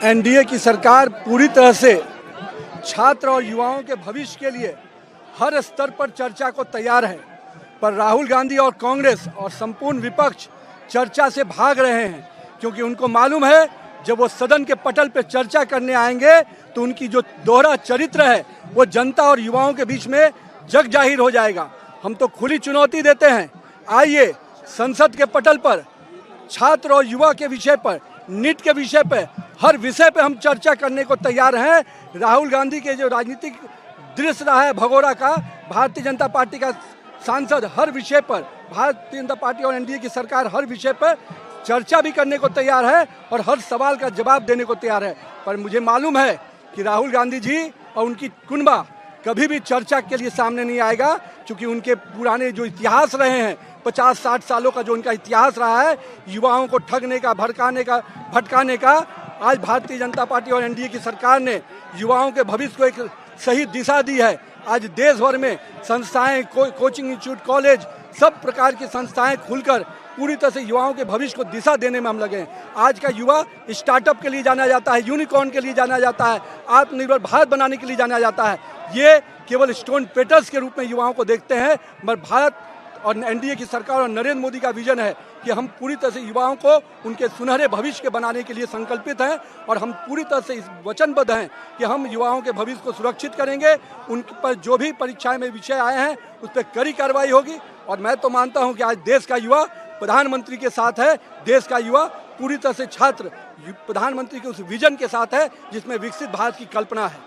NDA की सरकार पूरी तरह से छात्र और युवाओं के भविष्य के लिए हर स्तर पर चर्चा को तैयार है, पर राहुल गांधी और कांग्रेस और संपूर्ण विपक्ष चर्चा से भाग रहे हैं, क्योंकि उनको मालूम है जब वो सदन के पटल पर चर्चा करने आएंगे तो उनकी जो दोहरा चरित्र है वो जनता और युवाओं के बीच में जग जाहिर हो जाएगा। हम तो खुली चुनौती देते हैं, आइए संसद के पटल पर छात्र और युवा के विषय पर, नीट के विषय पर, हर विषय पर हम चर्चा करने को तैयार हैं। राहुल गांधी के जो राजनीतिक दृश्य रहा है भगोड़ा का, भारतीय जनता पार्टी का सांसद हर विषय पर, भारतीय जनता पार्टी और एनडीए की सरकार हर विषय पर चर्चा भी करने को तैयार है और हर सवाल का जवाब देने को तैयार है। पर मुझे मालूम है कि राहुल गांधी जी और उनकी कुनबा कभी भी चर्चा के लिए सामने नहीं आएगा, क्योंकि उनके पुराने जो इतिहास रहे हैं 50-60 सालों का जो उनका इतिहास रहा है युवाओं को ठगने का, भटकाने का, आज भारतीय जनता पार्टी और एनडीए की सरकार ने युवाओं के भविष्य को एक सही दिशा दी है। आज देश भर में संस्थाएं, कोचिंग इंस्टीट्यूट, कॉलेज, सब प्रकार की संस्थाएं खुलकर पूरी तरह से युवाओं के भविष्य को दिशा देने में हम लगे हैं। आज का युवा स्टार्टअप के लिए जाना जाता है, यूनिकॉर्न के लिए जाना जाता है, आत्मनिर्भर भारत बनाने के लिए जाना जाता है। ये केवल स्टोन पेटर्स के रूप में युवाओं को देखते हैं, मगर भारत और एनडीए की सरकार और नरेंद्र मोदी का विजन है कि हम पूरी तरह से युवाओं को उनके सुनहरे भविष्य के बनाने के लिए संकल्पित हैं और हम पूरी तरह से इस वचनबद्ध हैं कि हम युवाओं के भविष्य को सुरक्षित करेंगे। उन पर जो भी परीक्षाएं में विषय आए हैं उस पर कड़ी कार्रवाई होगी और मैं तो मानता हूं कि आज देश का युवा प्रधानमंत्री के साथ है। देश का युवा पूरी तरह से छात्र प्रधानमंत्री के उस विजन के साथ है जिसमें विकसित भारत की कल्पना है।